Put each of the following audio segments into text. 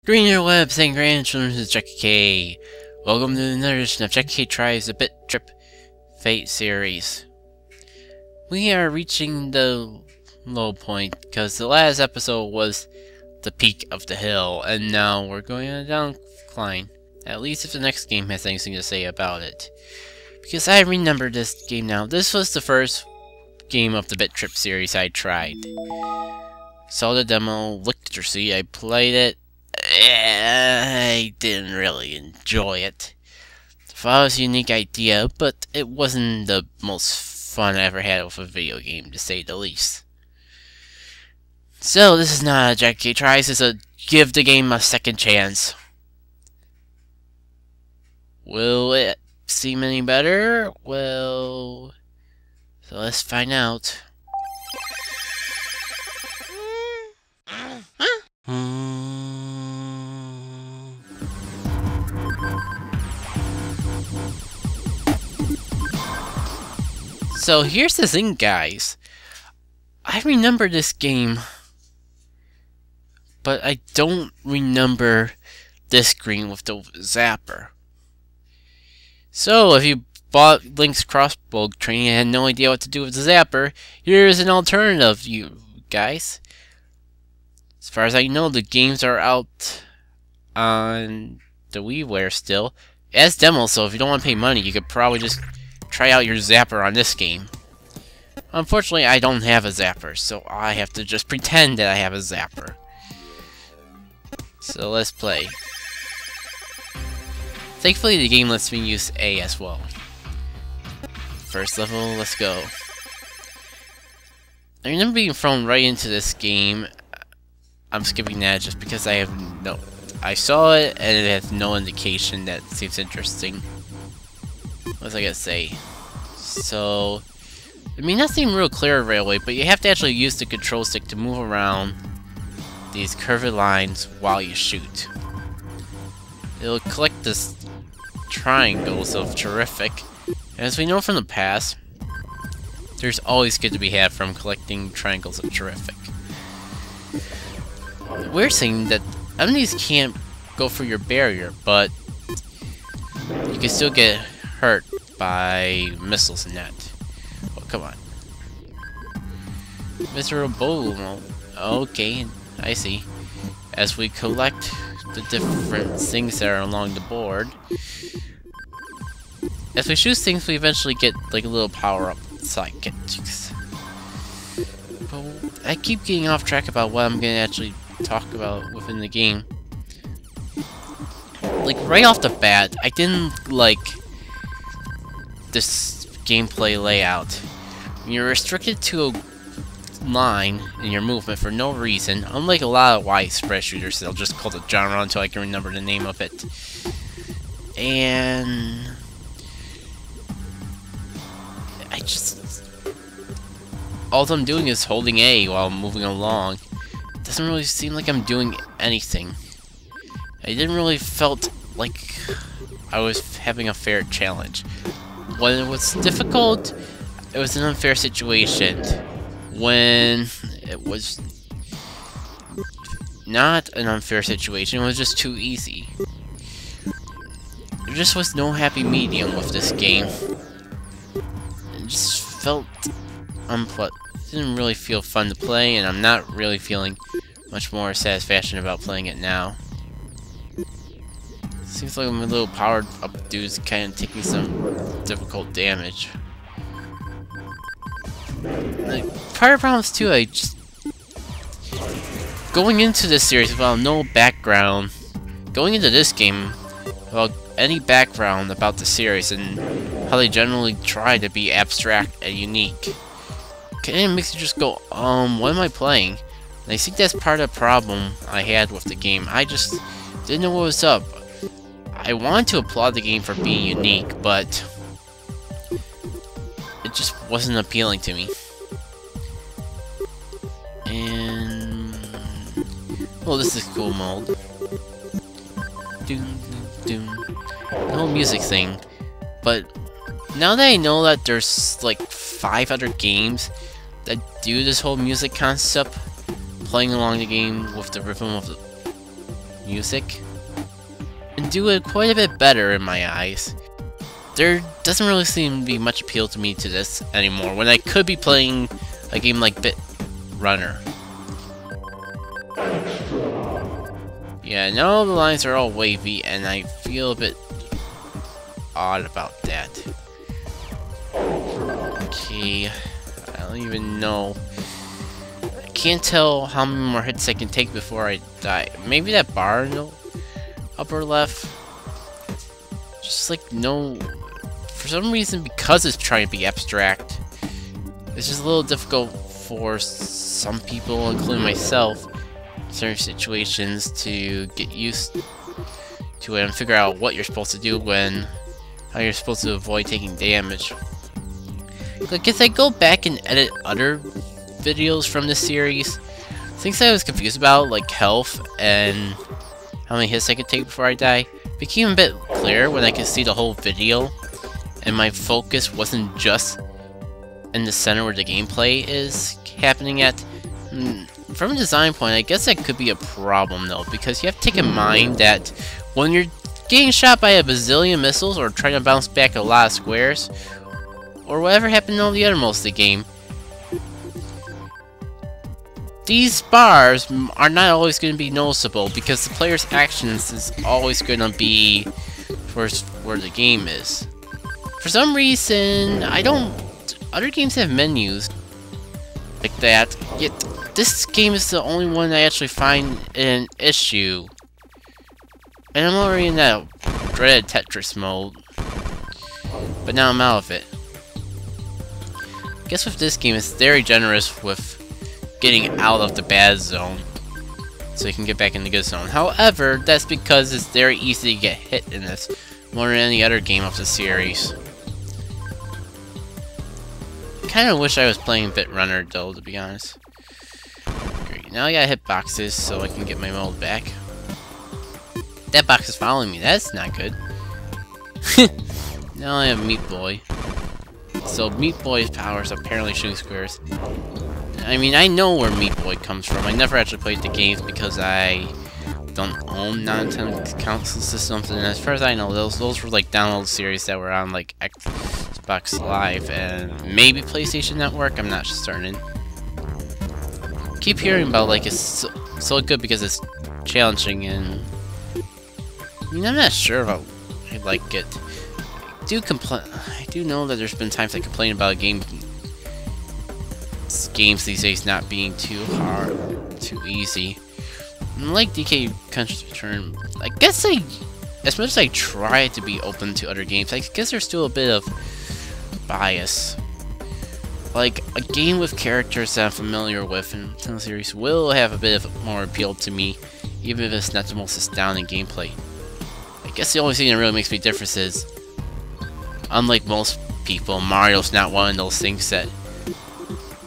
Green interwebs and grandchildren, this is JackitK. Welcome to another edition of JackitK Tries, the Bit.Trip Fate series. We are reaching the low point, because the last episode was the peak of the hill, and now we're going on a downcline. At least if the next game has anything to say about it. Because I remember this game now. This was the first game of the Bit.Trip series I tried. Saw the demo, looked to see, I played it. I didn't really enjoy it. Thought it was a unique idea, but it wasn't the most fun I ever had with a video game, to say the least. So, this is not a JackitK Tries, it's a give the game a second chance. Will it seem any better? Well, so let's find out. So here's the thing, guys. I remember this game, but I don't remember this screen with the zapper. So if you bought Link's crossbow training and had no idea what to do with the zapper, here's an alternative, you guys. As far as I know, the games are out on the WiiWare still as demos, so if you don't want to pay money, you could probably just try out your zapper on this game. Unfortunately, I don't have a zapper, so I have to just pretend that I have a zapper. So let's play. Thankfully, the game lets me use A as well. First level, let's go. I remember being thrown right into this game. I'm skipping that just because I saw it and it has no indication that seems interesting. What was I gonna say? So, it may not seem real clear right away, but you have to actually use the control stick to move around these curved lines while you shoot. It'll collect this triangles of terrific. As we know from the past, there's always good to be had from collecting triangles of terrific. We're saying that enemies can't go through your barrier, but you can still get hurt by missiles and that. Oh, come on. Miserable. Okay, I see. As we collect the different things that are along the board, as we shoot things, we eventually get like a little power-up sidekicks. But I keep getting off track about what I'm gonna actually talk about within the game. Like, right off the bat, I didn't like this gameplay layout. When you're restricted to a line in your movement for no reason, unlike a lot of widespread shooters, they'll just call the genre until I can remember the name of it. And all I'm doing is holding A while moving along. It doesn't really seem like I'm doing anything. I didn't really felt like I was having a fair challenge. When it was difficult, it was an unfair situation. When it was not an unfair situation, it was just too easy. There just was no happy medium with this game. It just felt unpleasant. It didn't really feel fun to play, and I'm not really feeling much more satisfaction about playing it now. Seems like my little powered up dude's kind of taking some difficult damage. Like, part of the problems too, going into this series without no background, going into this game without any background about the series and how they generally try to be abstract and unique, kind of makes you just go, what am I playing? And I think that's part of the problem I had with the game. I just didn't know what was up. I wanted to applaud the game for being unique, but it just wasn't appealing to me. And well, this is cool mode. Doom, doom, the whole music thing. But now that I know that there's like 5 other games that do this whole music concept, playing along the game with the rhythm of the music and do it quite a bit better in my eyes. There doesn't really seem to be much appeal to me to this anymore when I could be playing a game like Bit.Runner. Yeah, now the lines are all wavy and I feel a bit odd about that. Okay, I don't even know. I can't tell how many more hits I can take before I die. Maybe that bar in the upper left? Just like no... For some reason, because it's trying to be abstract, it's just a little difficult for some people, including myself, in certain situations to get used to it and figure out what you're supposed to do how you're supposed to avoid taking damage. Like, as I go back and edit other videos from this series, things I was confused about, like health and how many hits I could take before I die, became a bit clearer when I could see the whole video, and my focus wasn't just in the center where the gameplay is happening at. From a design point, I guess that could be a problem though, because you have to take in mind that when you're getting shot by a bazillion missiles or trying to bounce back a lot of squares, or whatever happened in all the other most of the game, these bars are not always going to be noticeable because the player's actions is always going to be towards where the game is. For some reason, other games have menus like that, yet this game is the only one I actually find an issue. And I'm already in that dreaded Tetris mode, but now I'm out of it. I guess with this game, it's very generous with getting out of the bad zone, so you can get back in the good zone. However, that's because it's very easy to get hit in this, more than any other game of the series. I kind of wish I was playing Bit.Runner though, to be honest. Great, now I gotta hit boxes so I can get my mode back. That box is following me, that's not good. Now I have Meat Boy. So Meat Boy's power is apparently shooting squares. I mean, I know where Meat Boy comes from. I never actually played the games because I don't own non-Nintendo console systems, and as far as I know, those were like download series that were on like Xbox Live and maybe PlayStation Network. I'm not certain. Keep hearing about like it's so good because it's challenging, and I mean, I'm not sure about I like it. I do know that there's been times I complain about games these days not being too hard, too easy. And like DK Country's Return, I guess as much as I try to be open to other games, I guess there's still a bit of bias. Like, a game with characters that I'm familiar with in the series will have a bit of more appeal to me, even if it's not the most astounding gameplay. I guess the only thing that really makes me different is, unlike most people, Mario's not one of those things that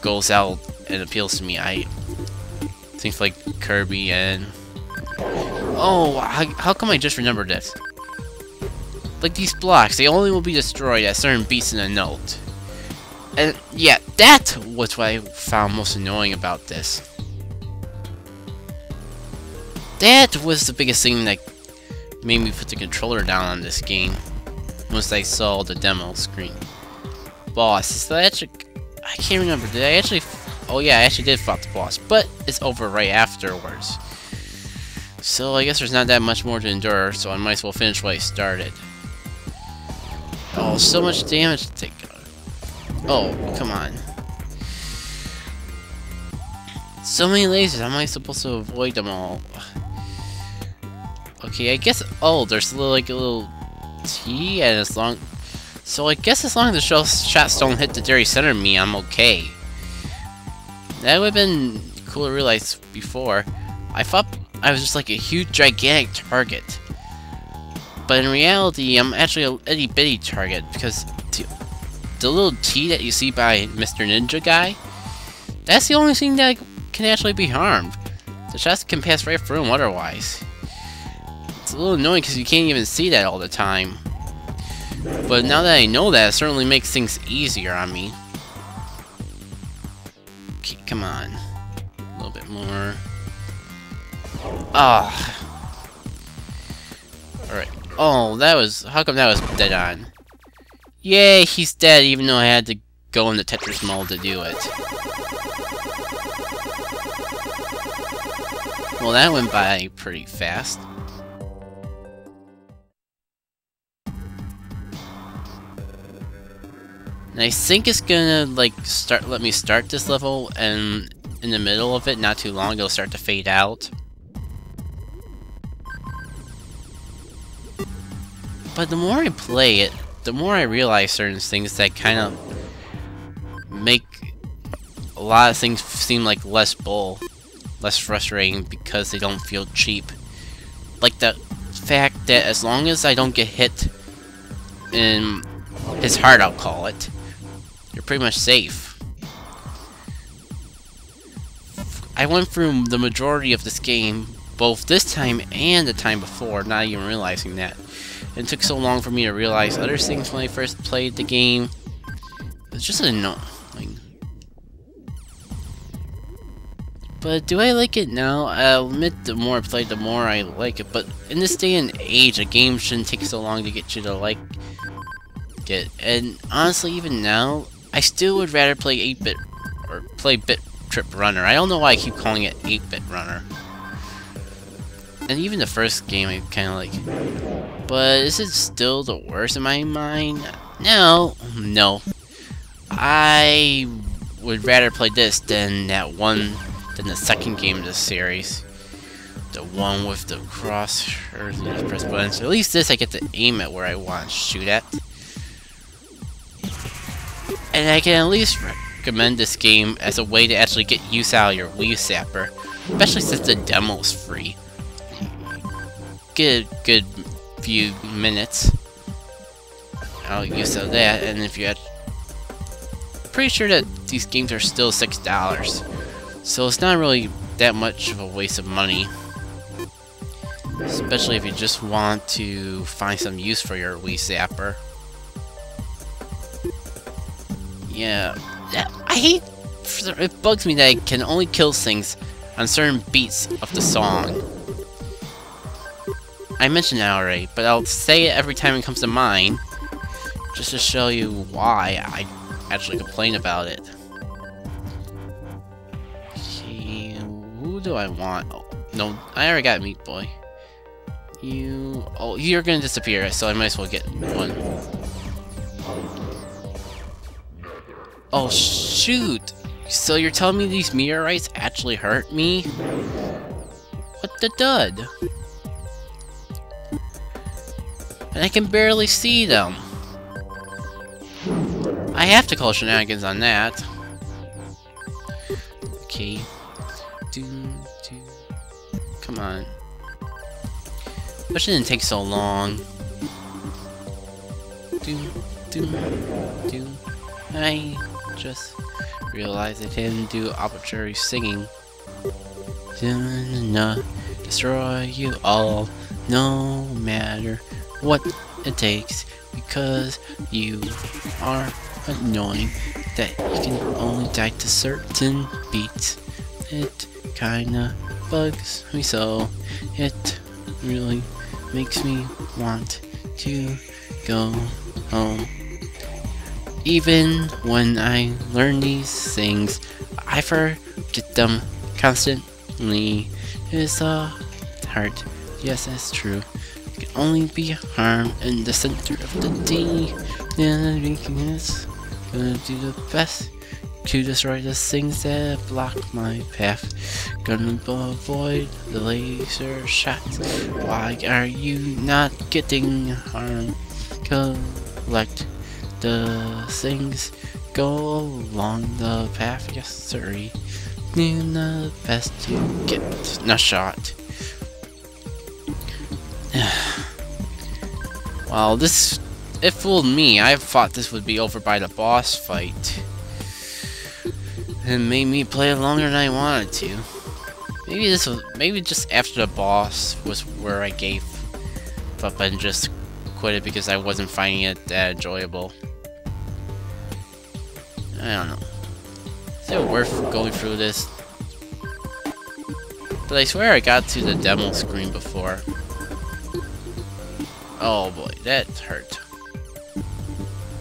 goes out and appeals to me. Things like Kirby and... Oh, how come I just remembered this? Like these blocks, they only will be destroyed at certain beats in a note. And yeah, that was what I found most annoying about this. That was the biggest thing that made me put the controller down on this game once I saw the demo screen. Boss, is that actually... I can't remember, did I actually... Oh yeah, I actually did fight the boss, but it's over right afterwards. So I guess there's not that much more to endure, so I might as well finish what I started. Oh, so much damage to take. Oh, come on. So many lasers, how am I supposed to avoid them all? Okay, I guess... Oh, there's like a little T, and as long... So I guess as long as the shots don't hit the very center of me, I'm okay. That would have been cool to realize before. I thought I was just like a huge, gigantic target. But in reality, I'm actually a itty-bitty target, because the little T that you see by Mr. Ninja Guy, that's the only thing that can actually be harmed. The shots can pass right through them otherwise. It's a little annoying because you can't even see that all the time. But now that I know that, it certainly makes things easier on me. Come on. A little bit more. Ah. Alright. Oh, that was... How come that was dead on? Yay, he's dead, even though I had to go into Tetris mode to do it. Well, that went by pretty fast. And I think it's gonna, like, let me start this level, and in the middle of it, not too long, it'll start to fade out. But the more I play it, the more I realize certain things that kind of make a lot of things seem like less frustrating because they don't feel cheap. Like the fact that as long as I don't get hit in his heart, I'll call it, you're pretty much safe. I went through the majority of this game, both this time and the time before, not even realizing that. It took so long for me to realize other things when I first played the game. It's just annoying. But do I like it now? I'll admit the more I play, the more I like it. But in this day and age, a game shouldn't take so long to get you to like it. And honestly, even now, I still would rather play 8-bit or play Bit.Trip Runner. I don't know why I keep calling it 8-bit Runner. And even the first game I kind of like. But is it still the worst in my mind? No. I would rather play this than the second game of the series. The one with the cross or the press buttons. At least this I get to aim at where I want to shoot at. And I can at least recommend this game as a way to actually get use out of your Wii Zapper. Especially since the demo's free. Get a good few minutes I'll use of that, and if you had... Pretty sure that these games are still $6, so it's not really that much of a waste of money. Especially if you just want to find some use for your Wii Zapper. Yeah, I hate... It bugs me that I can only kill things on certain beats of the song. I mentioned that already, but I'll say it every time it comes to mind, just to show you why I actually complain about it. Okay, who do I want? Oh, no, I already got Meat Boy. Oh, you're gonna disappear, so I might as well get one. Oh, shoot! So you're telling me these meteorites actually hurt me? What the dud? And I can barely see them. I have to call shenanigans on that. Okay. Come on. Wish it didn't take so long. I just realized I didn't do arbitrary singing. Destroy you all, no matter what it takes, because you are annoying that you can only die to certain beats. It kinda bugs me so. It really makes me want to go home. Even when I learn these things, I forget them constantly. It's hard. Yes, that's true. Can only be harm in the center of the day. And weakness, gonna do the best to destroy the things that block my path. Gonna avoid the laser shots. Why are you not getting harmed? Collect the things, go along the path. Yes, sirree. Do the best to get a shot. Well, it fooled me. I thought this would be over by the boss fight. It made me play it longer than I wanted to. Maybe just after the boss was where I gave up and just quit it because I wasn't finding it that enjoyable. I don't know. Is it worth going through this? But I swear I got to the demo screen before. Oh boy, that hurt.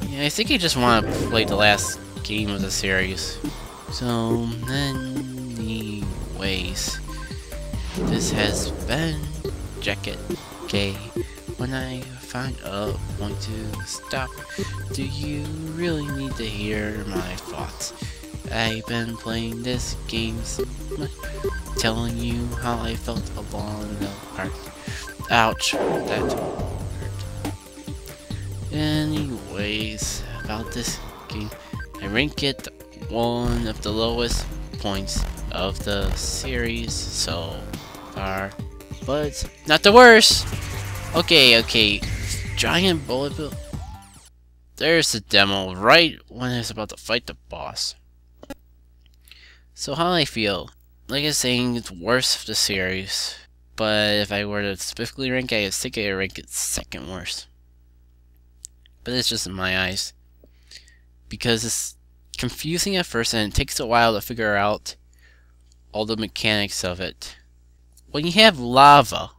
Yeah, I think I just want to play the last game of the series. So, anyways, this has been JackitK. When I find a point to stop, do you really need to hear my thoughts? I've been playing this game so much, telling you how I felt along the part. Ouch, that hurt. Anyways, about this game, I rank it one of the lowest points of the series so far, but not the worst. Okay, giant bullet bill. There's the demo right when I was about to fight the boss. So how I feel? Like I was saying, it's worst of the series, but if I were to specifically rank it, I think I'd rank it second worst. But it's just in my eyes, because it's confusing at first and it takes a while to figure out all the mechanics of it. When you have lava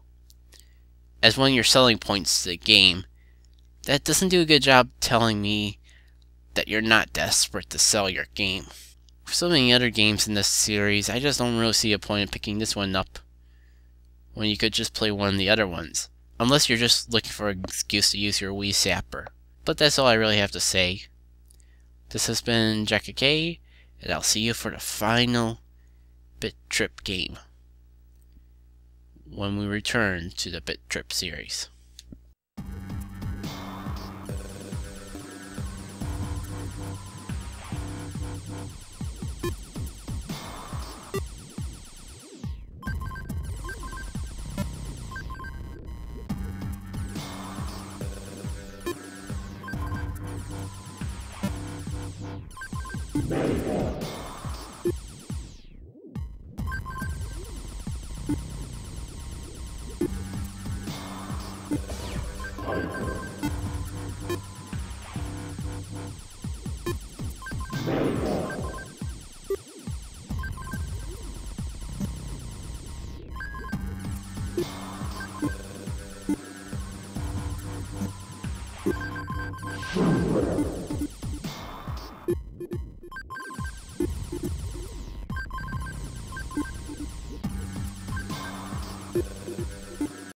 as one of your selling points to the game, that doesn't do a good job telling me that you're not desperate to sell your game. For so many other games in this series, I just don't really see a point in picking this one up when you could just play one of the other ones, unless you're just looking for an excuse to use your Wii Zapper. But that's all I really have to say. This has been JackitK, and I'll see you for the final Bit.Trip game when we return to the Bit.Trip series.